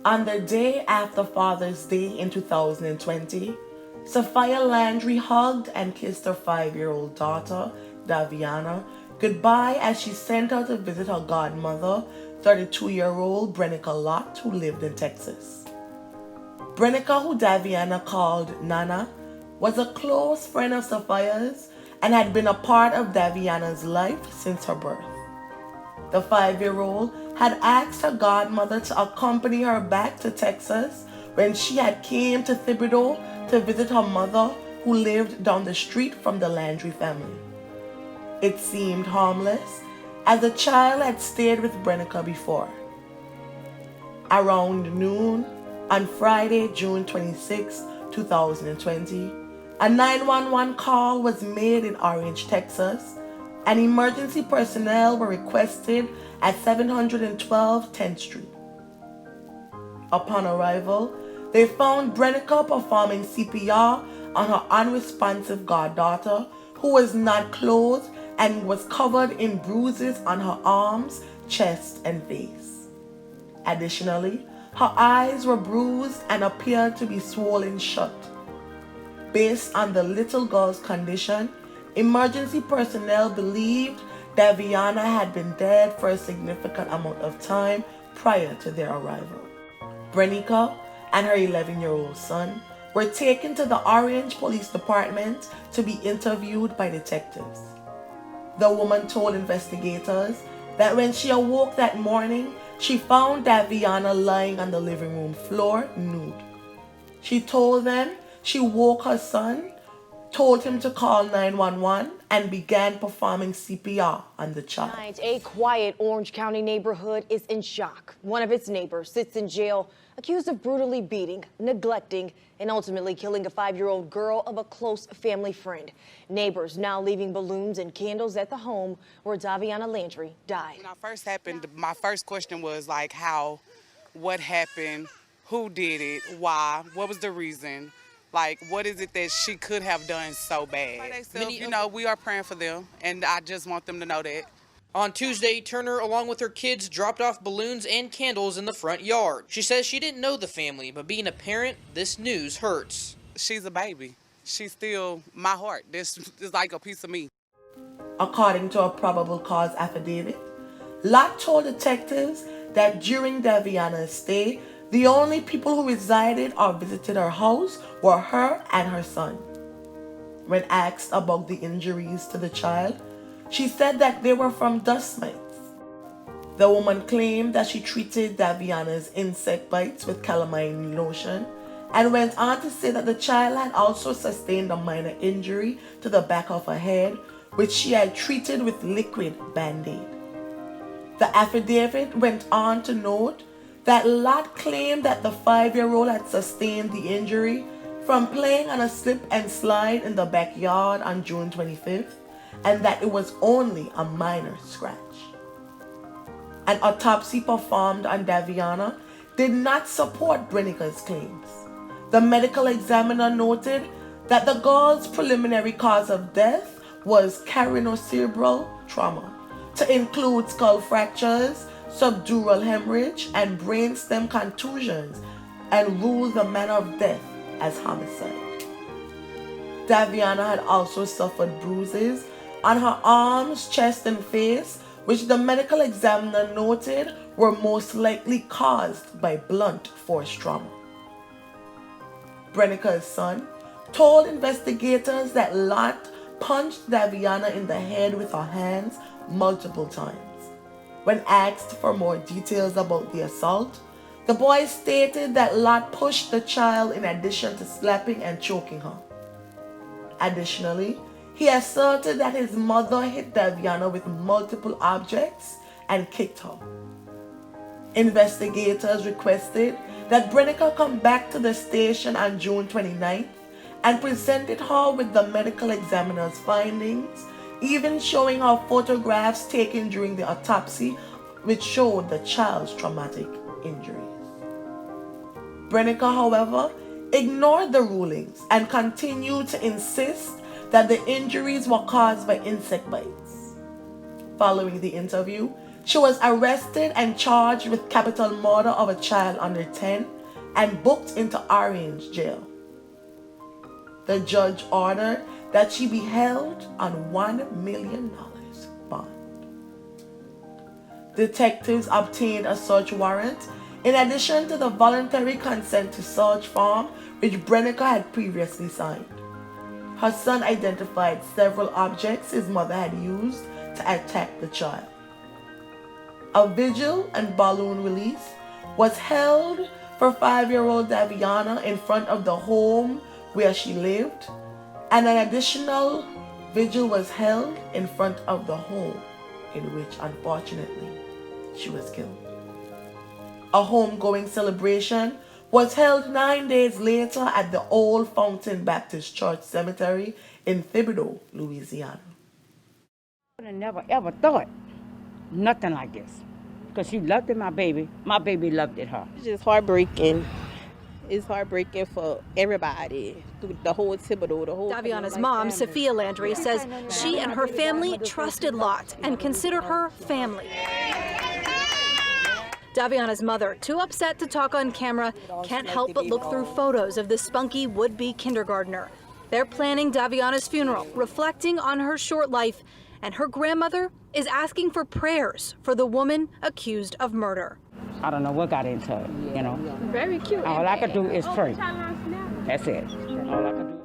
On the day after Father's Day in 2020, Safiyyah Landry hugged and kissed her 5-year-old daughter, Daviana, goodbye as she sent her to visit her godmother, 32-year-old Brenika Lott, who lived in Texas. Brenika, who Daviana called Nana, was a close friend of Safiyyah's and had been a part of Daviana's life since her birth. The 5-year-old had asked her godmother to accompany her back to Texas when she had came to Thibodaux to visit her mother, who lived down the street from the Landry family. It seemed harmless, as the child had stayed with Brenika before. Around noon on Friday, June 26, 2020, a 911 call was made in Orange, Texas, and emergency personnel were requested at 712 10th Street. Upon arrival, they found Brenika performing CPR on her unresponsive goddaughter, who was not clothed and was covered in bruises on her arms, chest, and face. Additionally, her eyes were bruised and appeared to be swollen shut. Based on the little girl's condition, emergency personnel believed Daviana had been dead for a significant amount of time prior to their arrival. Brenika and her 11-year-old son were taken to the Orange Police Department to be interviewed by detectives. The woman told investigators that when she awoke that morning, she found Daviana lying on the living room floor nude. She told them she woke her son, told him to call 911, and began performing CPR on the child. Tonight, a quiet Orange County neighborhood is in shock. One of its neighbors sits in jail, accused of brutally beating, neglecting, and ultimately killing a 5-year-old girl of a close family friend. Neighbors now leaving balloons and candles at the home where Daviana Landry died. When it first happened, my first question was like, how, what happened, who did it, why, what was the reason? Like, what is it that she could have done so bad? You know, we are praying for them, and I just want them to know that. On Tuesday, Turner, along with her kids, dropped off balloons and candles in the front yard. She says she didn't know the family, but being a parent, this news hurts. She's a baby. She's still my heart. This is like a piece of me. According to a probable cause affidavit, Lott told detectives that during Daviana's stay, the only people who resided or visited her house were her and her son. When asked about the injuries to the child, she said that they were from dust mites. The woman claimed that she treated Daviana's insect bites with calamine lotion and went on to say that the child had also sustained a minor injury to the back of her head, which she had treated with liquid Band-Aid. The affidavit went on to note that Lott claimed that the 5-year-old had sustained the injury from playing on a slip and slide in the backyard on June 25th, and that it was only a minor scratch. An autopsy performed on Daviana did not support Brenika's claims. The medical examiner noted that the girl's preliminary cause of death was craniosacral trauma, to include skull fractures, subdural hemorrhage, and brainstem contusions, and ruled the manner of death as homicide. Daviana had also suffered bruises on her arms, chest, and face, which the medical examiner noted were most likely caused by blunt force trauma. Brenika's son told investigators that Lott punched Daviana in the head with her hands multiple times. When asked for more details about the assault, the boy stated that Lott pushed the child in addition to slapping and choking her. Additionally, he asserted that his mother hit Daviana with multiple objects and kicked her. Investigators requested that Brenika come back to the station on June 29th and presented her with the medical examiner's findings, even showing her photographs taken during the autopsy, which showed the child's traumatic injuries. Brenika, however, ignored the rulings and continued to insist that the injuries were caused by insect bites. Following the interview, She was arrested and charged with capital murder of a child under 10 and booked into Orange jail. The judge ordered that she be held on $1 million bond. Detectives obtained a search warrant in addition to the voluntary consent to search form which Brenika had previously signed. Her son identified several objects his mother had used to attack the child. A vigil and balloon release was held for 5-year-old Daviana in front of the home where she lived, and an additional vigil was held in front of the home in which, unfortunately, she was killed. A homegoing celebration was held 9 days later at the Old Fountain Baptist Church Cemetery in Thibodaux, Louisiana. I never ever thought nothing like this, because she loved it, my baby loved it her. It's just heartbreaking. It's heartbreaking for everybody, the whole Thibodaux, the whole. Daviana's mom, Safiyyah Landry, says she and her family trusted Lott and considered her family. Daviana's mother, too upset to talk on camera, can't help but look through photos of the spunky would-be kindergartner. They're planning Daviana's funeral, reflecting on her short life, and her grandmother is asking for prayers for the woman accused of murder. I don't know what got into it, you know. Very cute. All I could do is pray. That's it. All I could do.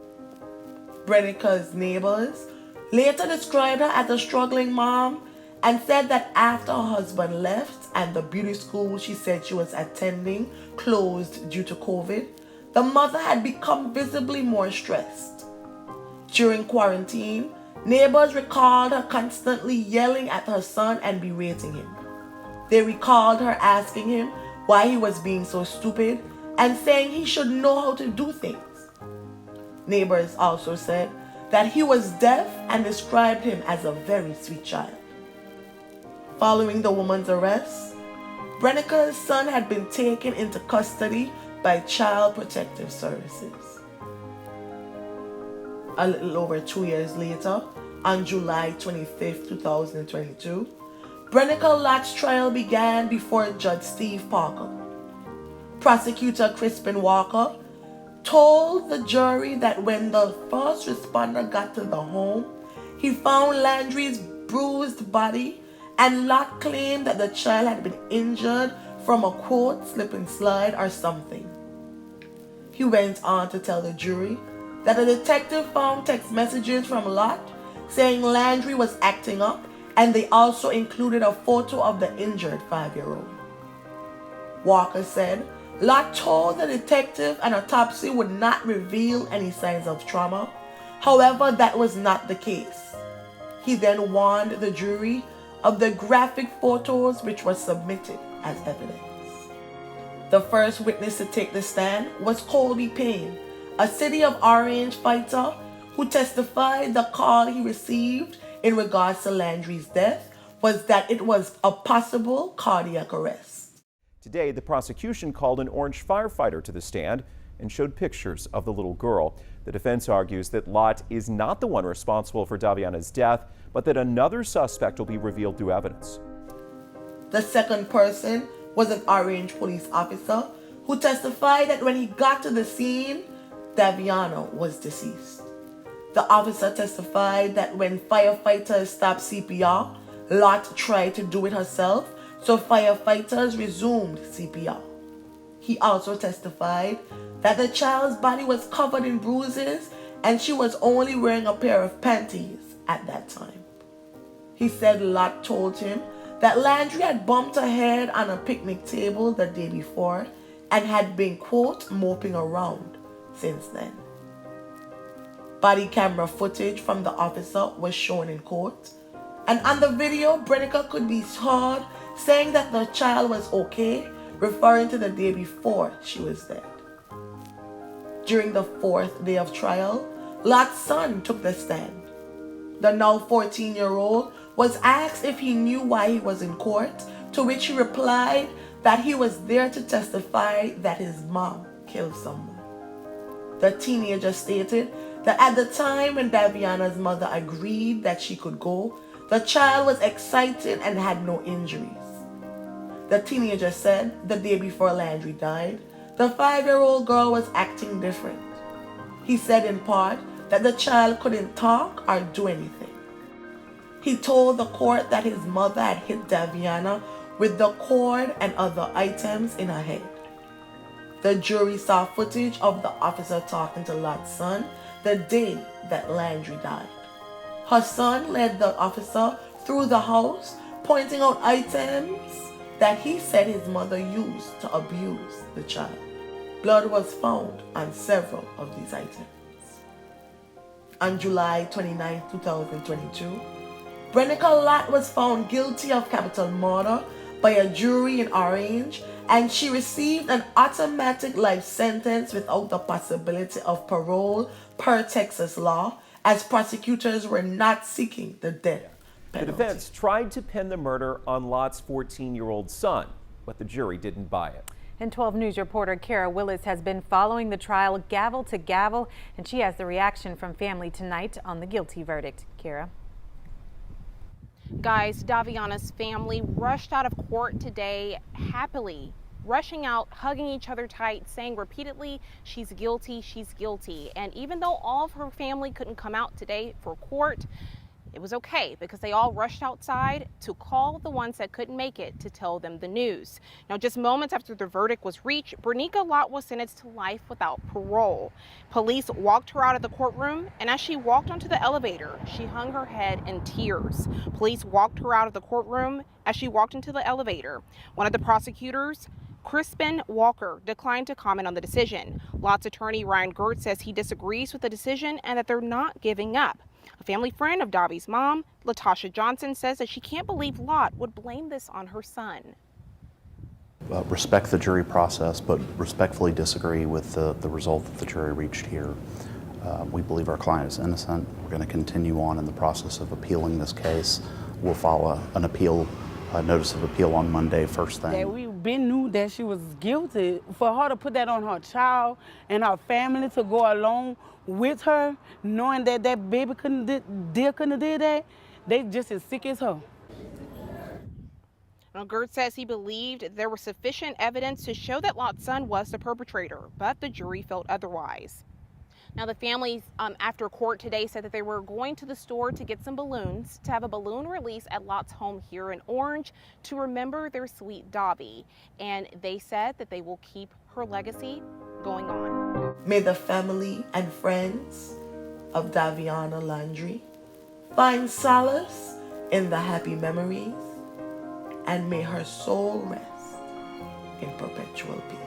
Brenika's neighbors later described her as a struggling mom and said that after her husband left and the beauty school she said she was attending closed due to COVID, the mother had become visibly more stressed. During quarantine, neighbors recalled her constantly yelling at her son and berating him. They recalled her asking him why he was being so stupid and saying he should know how to do things. Neighbors also said that he was deaf and described him as a very sweet child. Following the woman's arrest, Brenika's son had been taken into custody by Child Protective Services. A little over 2 years later, on July 25, 2022, Brenika Lott's trial began before Judge Steve Parker. Prosecutor Crispin Walker told the jury that when the first responder got to the home, he found Landry's bruised body, and Lott claimed that the child had been injured from a quote slip and slide or something. He went on to tell the jury that a detective found text messages from Lott saying Landry was acting up, and they also included a photo of the injured 5-year-old. Walker said Lott told the detective an autopsy would not reveal any signs of trauma. However, that was not the case. He then warned the jury of the graphic photos which were submitted as evidence. The first witness to take the stand was Colby Payne, a City of Orange fighter who testified the call he received in regards to Landry's death was that it was a possible cardiac arrest. Today, the prosecution called an Orange firefighter to the stand and showed pictures of the little girl. The defense argues that Lott is not the one responsible for Daviana's death, but that another suspect will be revealed through evidence. The second person was an Orange police officer who testified that when he got to the scene, Daviana was deceased. The officer testified that when firefighters stopped CPR, Lott tried to do it herself, so firefighters resumed CPR. He also testified that the child's body was covered in bruises and she was only wearing a pair of panties at that time. He said Lott told him that Landry had bumped her head on a picnic table the day before and had been, quote, moping around since then. Body camera footage from the officer was shown in court, and on the video, Brenika could be heard saying that the child was okay, referring to the day before she was dead. During the fourth day of trial, Lott's son took the stand. The now 14-year-old was asked if he knew why he was in court, to which he replied that he was there to testify that his mom killed someone. The teenager stated that at the time when Daviana's mother agreed that she could go, The child was excited and had no injuries. The teenager said the day before Landry died, the 5-year-old girl was acting different. He said in part that the child couldn't talk or do anything. He told the court that his mother had hit Daviana with the cord and other items in her head. The jury saw footage of the officer talking to Lott's son the day that Landry died. Her son led the officer through the house, pointing out items that he said his mother used to abuse the child. Blood was found on several of these items. On July 29, 2022, Brenika Lott was found guilty of capital murder by a jury in Orange, and she received an automatic life sentence without the possibility of parole per Texas law, as prosecutors were not seeking the death penalty. The defense tried to pin the murder on Lott's 14-year-old son, but the jury didn't buy it. And 12 News reporter Kara Willis has been following the trial gavel to gavel, and she has the reaction from family tonight on the guilty verdict. Kara. Guys, Daviana's family rushed out of court today happily, rushing out, hugging each other tight, saying repeatedly, she's guilty, she's guilty. And even though all of her family couldn't come out today for court, it was okay because they all rushed outside to call the ones that couldn't make it to tell them the news. Now, just moments after the verdict was reached, Brenika Lott was sentenced to life without parole. Police walked her out of the courtroom, and as she walked onto the elevator, she hung her head in tears. Police walked her out of the courtroom as she walked into the elevator. One of the prosecutors, Crispin Walker, declined to comment on the decision. Lott's attorney Ryan Gertz says he disagrees with the decision and that they're not giving up. A family friend of Davi's mom, Latasha Johnson, says that she can't believe Lott would blame this on her son. Respect the jury process, but respectfully disagree with the result that the jury reached here. We believe our client is innocent. We're going to continue on in the process of appealing this case. We'll file an appeal, a notice of appeal on Monday, first thing. Yeah, we been knew that she was guilty. For her to put that on her child and her family to go along with her, knowing that that baby couldn't have did that, they just as sick as her. Now, Gertz says he believed there was sufficient evidence to show that Lott's son was the perpetrator, but the jury felt otherwise. Now, the families after court today said that they were going to the store to get some balloons to have a balloon release at Lott's home here in Orange to remember their sweet Davi. And they said that they will keep her legacy going on. May the family and friends of Daviana Landry find solace in the happy memories, and may her soul rest in perpetual peace.